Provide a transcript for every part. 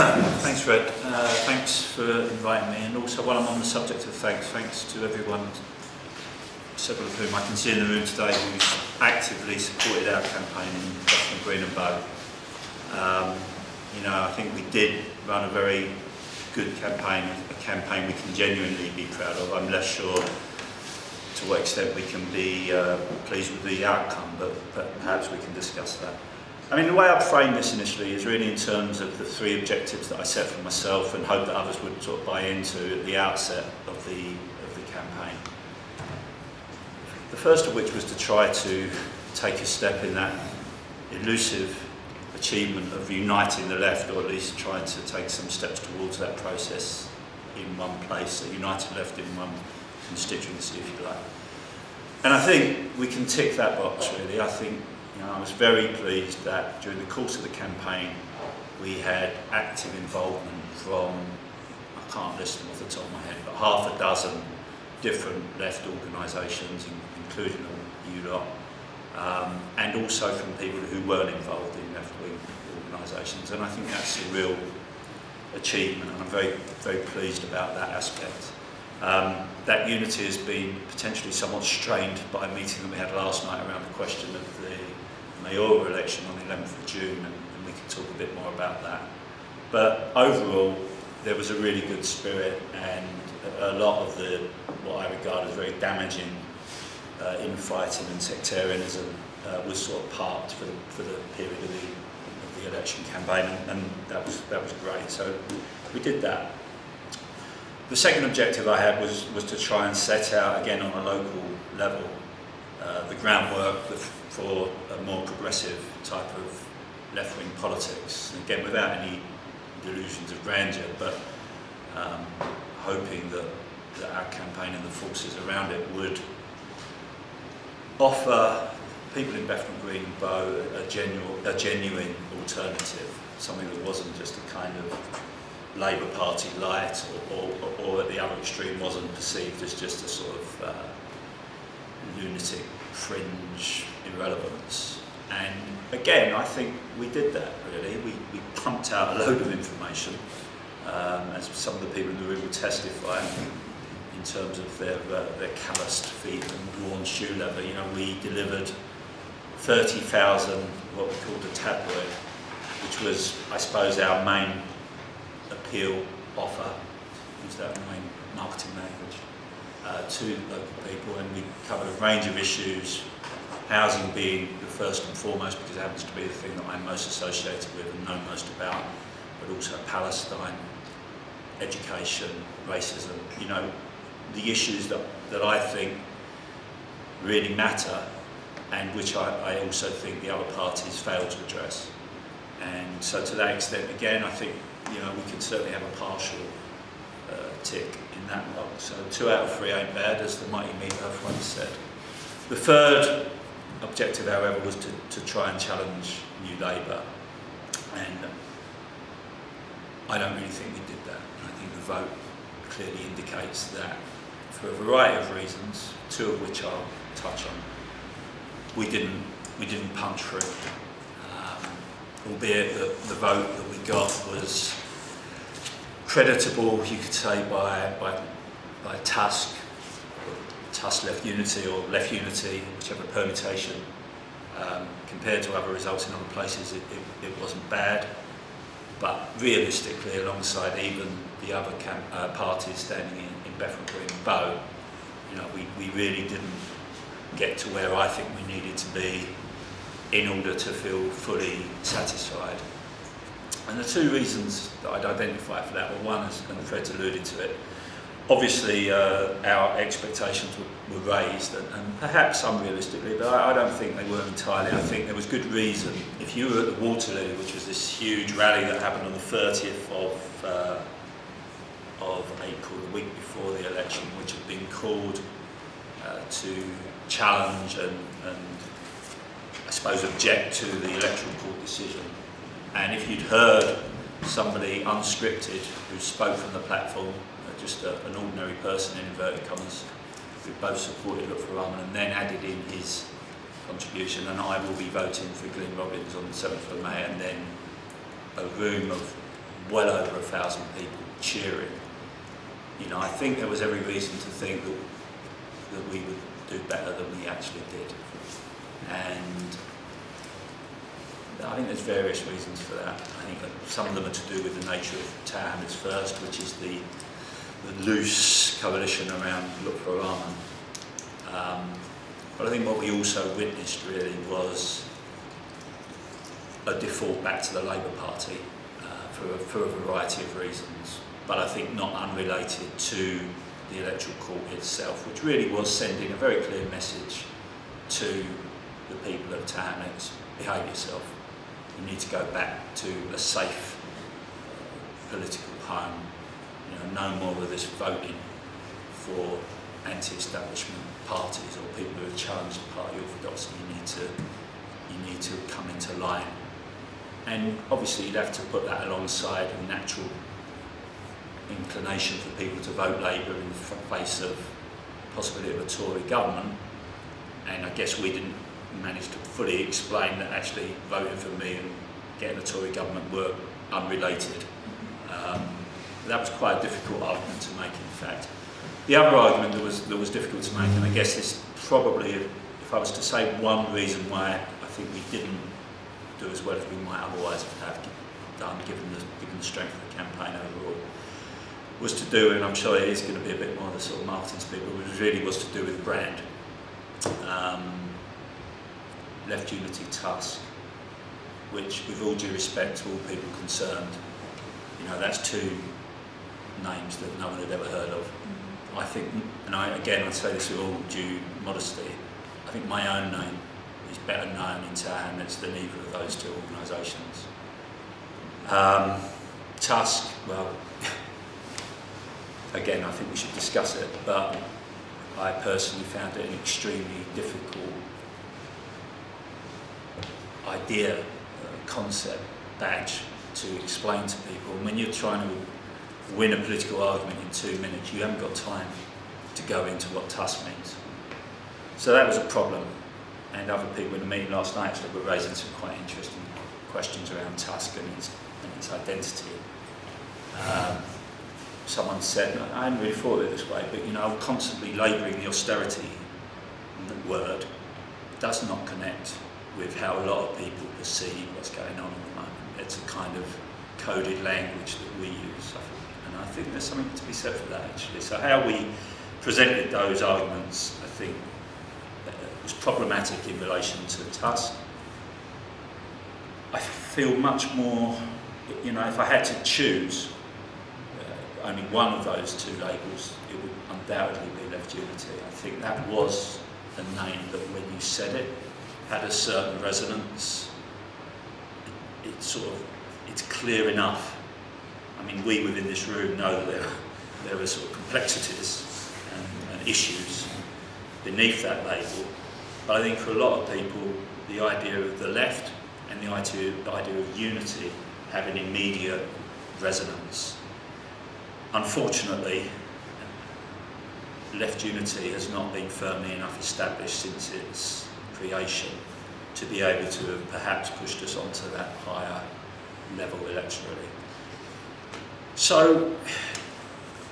Thanks, Fred. Thanks for inviting me, and also while I'm on the subject of thanks to everyone, several of whom I can see in the room today, who's actively supported our campaign in Bethnal Green and Bow. I think we did run a very good campaign, a campaign we can genuinely be proud of. I'm less sure to what extent we can be pleased with the outcome, but perhaps we can discuss that. I mean, the way I'd frame this initially is really in terms of the three objectives that I set for myself and hope that others would sort of buy into at the outset of the campaign. The first of which was to try to take a step in that elusive achievement of uniting the left, or at least trying to take some steps towards that process in one place, a united left in one constituency, if you like. And I think we can tick that box, really. I think I was very pleased that during the course of the campaign we had active involvement from, I can't list them off the top of my head, but half a dozen different left organisations, including you lot, and also from people who weren't involved in left-wing organisations. And I think that's a real achievement, and I'm very, very pleased about that aspect. That unity has been potentially somewhat strained by a meeting that we had last night around the question of the mayoral election on the 11th of June, and we can talk a bit more about that. But overall, there was a really good spirit, and a lot of what I regard as very damaging infighting and sectarianism was sort of parked for the period of the election campaign, and that was great. So we did that. The second objective I had was to try and set out, again on a local level, the groundwork for a more progressive type of left-wing politics. And again, without any delusions of grandeur, but hoping that our campaign and the forces around it would offer people in Bethnal Green and Bow a genuine alternative, something that wasn't just a kind of Labour Party light, or at the other extreme wasn't perceived as just a sort of lunatic fringe irrelevance. And again, I think we did that, really. We pumped out a load of information, as some of the people in the room will testify, in terms of their calloused feet and worn shoe leather. We delivered 30,000, what we called a tabloid, which was, I suppose, our main appeal offer, use that main marketing language, to local people, and we covered a range of issues, housing being the first and foremost, because it happens to be the thing that I'm most associated with and know most about, but also Palestine, education, racism, the issues that I think really matter, and which I also think the other parties fail to address. And so to that extent, again, I think we can certainly have a partial tick in that box. So 2 out of 3 ain't bad, as the mighty Meatloaf once said. The third objective, however, was to try and challenge New Labour, and I don't really think we did that. I think the vote clearly indicates that, for a variety of reasons, 2 of which I'll touch on, we didn't punch through. Albeit that the vote that we got was creditable, you could say, by TUSC, TUSC Left Unity, or Left Unity, whichever permutation. Compared to other results in other places, it wasn't bad. But realistically, alongside even the other parties standing in Bethnal Green and Bow, we really didn't get to where I think we needed to be in order to feel fully satisfied. And the 2 reasons that I'd identify for that were, one, and Fred's alluded to it, obviously our expectations were raised, and perhaps unrealistically, but I don't think they were entirely. I think there was good reason. If you were at the Water Lily, which was this huge rally that happened on the 30th of April, the week before the election, which had been called to challenge and I suppose object to the electoral court decision. And if you'd heard somebody unscripted who spoke from the platform, just an ordinary person in inverted commas, who both supported Look for Rahman and then added in his contribution, and I will be voting for Glyn Robbins on the 7th of May, and then a room of well over 1,000 people cheering. You know, I think there was every reason to think that we would do better than we actually did. And I think there's various reasons for that. I think that some of them are to do with the nature of Tower Hamlets first, which is the loose coalition around Look for Rahman. But I think what we also witnessed really was a default back to the Labour Party for a variety of reasons, but I think not unrelated to the electoral court itself, which really was sending a very clear message to the people of Tower Hamlets: behave yourself. You need to go back to a safe political home. You know, no more of this voting for anti-establishment parties or people who have challenged party orthodoxy. You need to come into line. And obviously you'd have to put that alongside a natural inclination for people to vote Labour in the face of possibility of a Tory government. And I guess we didn't manage to fully explain that actually voting for me and getting a Tory government were unrelated. That was quite a difficult argument to make, in fact. The other argument that was difficult to make, and I guess this probably, if I was to say one reason why I think we didn't do as well as we might otherwise have done, given the strength of the campaign overall, was to do, and I'm sure it is going to be a bit more of the sort of marketing speak, but it really was to do with brand. Left Unity TUSC, which, with all due respect to all people concerned, you know, that's two names that no one had ever heard of. I think, and I'd say this with all due modesty, I think my own name is better known in Tower Hamlets than either of those two organisations. TUSC, well, again, I think we should discuss it, but I personally found it an extremely difficult idea, concept, badge to explain to people. And when you're trying to win a political argument in 2 minutes, you haven't got time to go into what TUSC means. So that was a problem. And other people in the meeting last night actually were raising some quite interesting questions around TUSC and its identity. Someone said, I hadn't really thought of it this way, but you know, constantly labouring the austerity word does not connect with how a lot of people perceive what's going on at the moment. It's a kind of coded language that we use, and I think there's something to be said for that actually. So how we presented those arguments, I think, was problematic in relation to TUSC. I feel much more, you know, if I had to choose only one of those two labels, it would undoubtedly be Left Unity. I think that was a name that when you said it, had a certain resonance. It's clear enough. I mean, we within this room know that there are sort of complexities and issues beneath that label. But I think for a lot of people, the idea of the left and the idea of unity have an immediate resonance. Unfortunately, Left Unity has not been firmly enough established since its creation to be able to have perhaps pushed us onto that higher level electorally. So,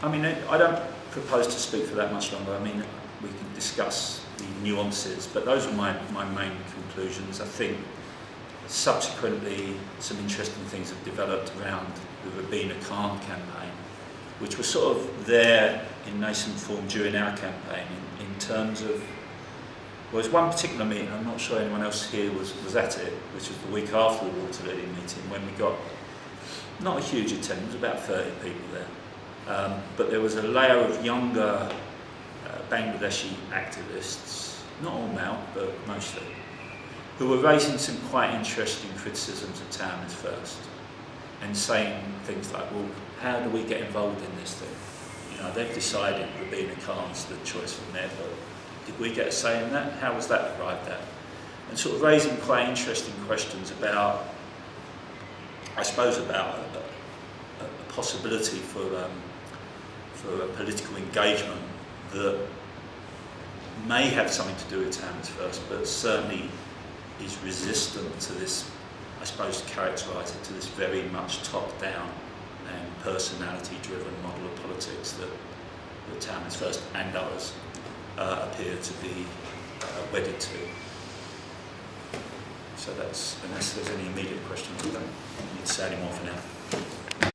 I mean, I don't propose to speak for that much longer. I mean, we can discuss the nuances, but those are my main conclusions. I think subsequently some interesting things have developed around the Rabina Khan campaign, which was sort of there in nascent form during our campaign in terms of, well, there's one particular meeting, I'm not sure anyone else here was at it, which was the week after the Waterloo meeting, when we got not a huge attendance, about 30 people there. But there was a layer of younger Bangladeshi activists, not all male, but mostly, who were raising some quite interesting criticisms of Tower Hamlets first, and saying things like, well, how do we get involved in this thing? You know, they've decided Rabina Khan's the choice from their vote. Did we get a say in that? How was that arrived at? And sort of raising quite interesting questions about, I suppose, about a possibility for a political engagement that may have something to do with Tower Hamlets first, but certainly is resistant to this, I suppose, to characterise it, to this very much top-down personality-driven model of politics that the Towners First and others appear to be wedded to. So that's, unless there's any immediate questions, I don't need to say any more for now.